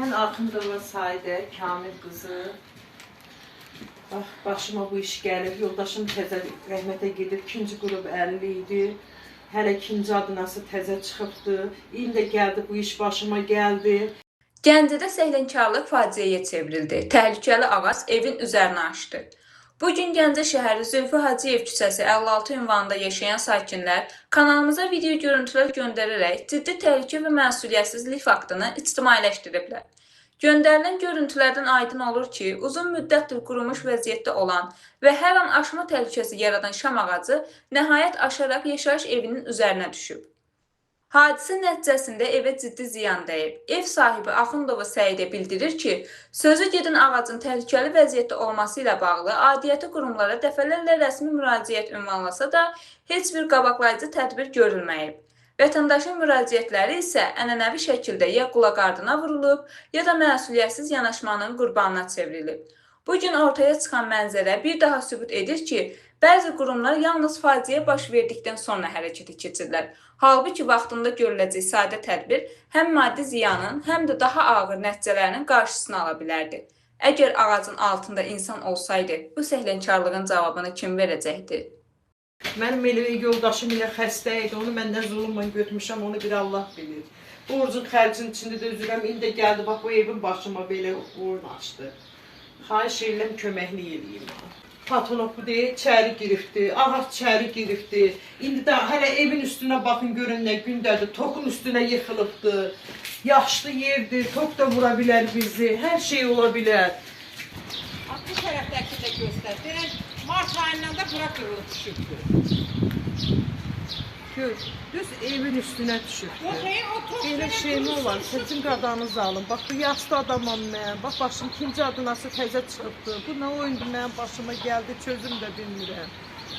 Mən Axundova Saidə, Kamil qızı. Başıma bu iş gəlir. Yoldaşım təzə rəhmətə gedib, 2-ci qrup 50 idi. Hələ 2-ci adınası təzə çıxıbdı. İndi gəldi, bu iş başıma gəldi. Gəncədə səhlənkarlıq faciəyə çevrildi. Təhlükəli ağac evin üzərinə aşdı. Bugün Gəncə şəhəri Zülfü Hacıyev küçəsi 56 ünvanında yaşayan sakinlər kanalımıza video görüntülər göndərərək ciddi təhlükə və məsuliyyətsizlik faktını ictimailəşdiriblər. Göndərilən görüntülərdən aydın olur ki, uzun müddətdir qurumuş vəziyyətdə olan və hər an aşma təhlükəsi yaradan şam ağacı nəhayət aşaraq yaşayış evinin üzərinə düşüb. Hadisə nəticəsində evə ciddi ziyan dəyib. Ev sahibi Axundova Səidə bildirir ki, sözü gedən ağacın təhlükəli vəziyyətdə olması ilə bağlı aidiyyəti qurumlara dəfələrlə rəsmi müraciət ünvanlasa da heç bir qabaqlayıcı tədbir görülməyib. Vətəndaşın müraciətləri isə ənənəvi şəkildə ya qulaq ardına vurulub, ya da məsuliyyətsiz yanaşmanın qurbanına çevrilib. Bugün ortaya çıxan mənzərə bir daha sübut edir ki, bəzi qurumlar yalnız faciə baş verdikdən sonra hərəkətə keçirlər. Halbuki vaxtında görüləcək sadə tədbir həm maddi ziyanın, həm də daha ağır nəticələrinin qarşısını ala bilərdi. Əgər ağacın altında insan olsaydı, bu səhlənkarlığın cavabını kim verəcəkdi? Mənim elə yoldaşım ilə xəstə idi, onu məndən zulmla götürmüşəm, onu bir Allah bilir. Borcun xərcin içində də üzürəm, indi gəldi, bax bu evin başıma belə uğurun açdı. Xahiş edirəm, köməklik edeyim. Patolog bu deyil, içəri giribdi, ağac içəri giribdi. İndi də hələ evin üstünə baxın, görün nə gündədir, tokun üstünə yıxılıbdı. Yaşlı yerdir, tok da vura bilər bizi, hər şey ola bilər. Bu tərəfdəki də göstər. Deyən, Mart ayından da bura qırılıb düşübdür. Gör, düz evin üstünə düşübdü. Elə şey mi olar, sizin qadanınızı alın. Bax, bu yaşlı adamam mən. Bax, başım 2-ci adınası təzə çıxıbdı. Bu nə oyundur, mənim başıma gəldi, çözüm də bilmirəm.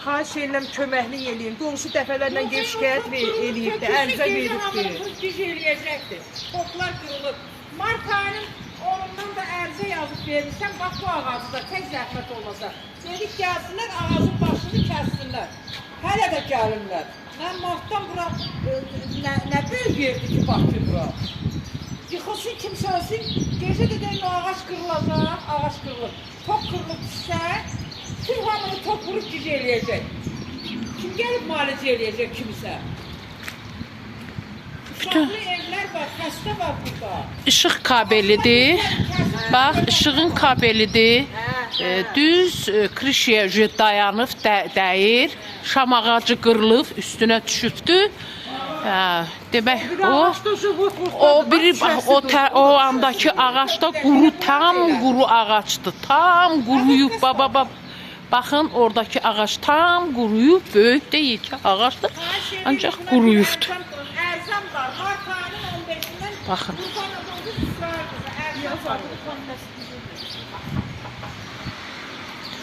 Xahiş edirəm, köməklik eləyin. Qonşu dəfələrlə gelib şikayət eləyibdi, ərizə veribdi. Güc eləyəcəkdir. Toplar qırılıb. Mart ayının 10-undan da ərizə yazıb vermişəm. Bax, bu ağacı da tək zəhmət olacaq. Dedik, gəlsinlər, ağacın başını kəssinlər. Hələ də gəlirlər. Mən Martdan bura nə böyük yerdir ki, Bakı bura. Yıxılsın, kimsə ölsün, gecə də deyil, ağac qırılacaq, ağac qırılır. Tok qırılıb düşsə, tüm hamını tok vurub güc eləyəcək. Kim gəlib müalicə eləyəcək kimisə? Uşaqlı evlər var, xəstə var burada. İşıq kabelidir. Bax, işığın kabelidir. Düz krişiyə dayanıb, dəyir. Şam ağacı qırılıb, üstünə düşübdü. Demək, o andakı ağac da tam quru ağacdır. Tam quruyub, baba. Baxın, oradakı ağac tam quruyub, böyük deyil ki, ağacdır. Ancaq quruyubdur. Baxın.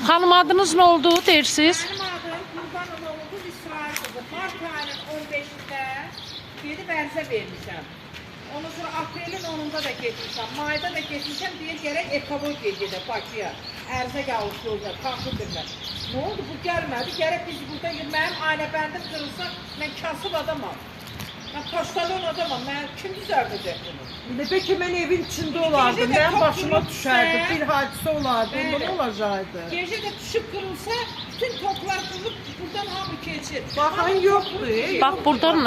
Xanım adınız nə oldu deyirsiniz? Mənim adım Qurbanov İsrail qızı. Mart ayının 15-də gedib ərizə vermişəm. Ondan sonra aprelin 10-unda da getmişəm. Mayda da getmişəm, deyir gərək ekologiya gedək Bakıya. Ərizə qalışdırılacaq, taxıdırlar. Nə oldu, bu gəlmədi? Gərək biz burada, mənim ailebəndim qırılsa, mən kasıb adamam. Mən poçtalon adamam, mən kim düzərdəcək bunu? Bəlkə mən evin içində olardım, mənim başıma düşərdi, bir hadisə olardı, onda nə olacaqdı? Gecə də düşüb qırılsa, bütün toplar qırılıb, buradan hamı keçir. Baxın, yoxdur. Bax, buradan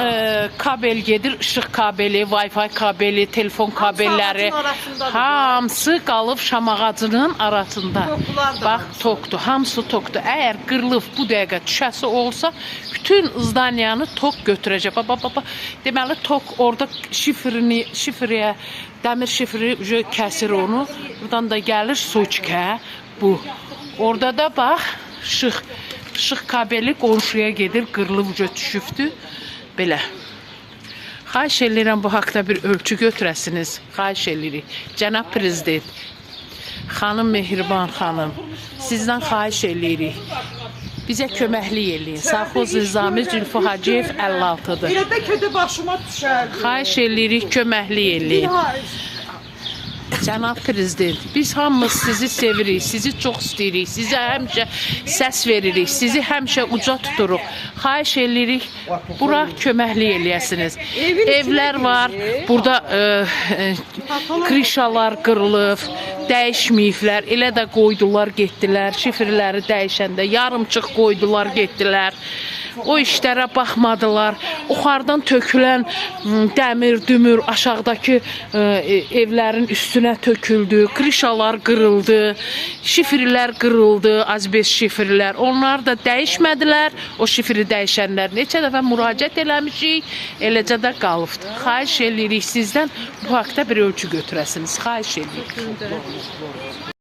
kabel gedir, işıq kabeli, Wi-Fi kabeli, telefon kabelləri, hamısı qalıb şam ağacının arasında. Bax, tokdur, hamısı tokdur. Əgər qırılıb bu dəqiqə düşəsi olsa, bütün zdaniyanı tok götürəcək. Deməli, tok orada şifriyə, dəmir şifri kəsir onu. Buradan da gəlir soçkə, bu. Orada da bax, işıq kabeli qonşuya gedir, qırılıb düşübdür. Belə. Xahiş edirəm, bu haqda bir ölçü götürəsiniz. Xahiş edirik. Cənab Prezident, xanım Mehriban xanım, sizdən xahiş edirik. Bizə köməklik eləyin. Sağxoz Nizami Zülfü Hacıyev 56-dır. Elə bəlkə də başıma düşərdi. Xahiş edirik, köməklik eləyin. Cənab prezident, biz hamımız sizi sevirik, sizi çox istəyirik, sizə həmişə səs veririk, sizi həmişə uca tuturuq. Xahiş edirik, bura köməklik eləyəsiniz. Evlər var, burada krişalar qırılıb, dəyişməyiblər, elə də qoydular, getdilər, şifrləri dəyişəndə yarımçıq qoydular, getdilər. O işlərə baxmadılar. Yuxarıdan tökülən dəmir, dümür aşağıdakı evlərin üstünə töküldü. Krişalar qırıldı. Şifrlər qırıldı, azbest şifrlər. Onlar da dəyişmədilər. O şifri dəyişənlər neçə dəfə müraciət eləmişik, eləcə də qalıbdı. Xahiş edirik sizdən bu haqda bir ölçü götürəsiniz. Xahiş edirik.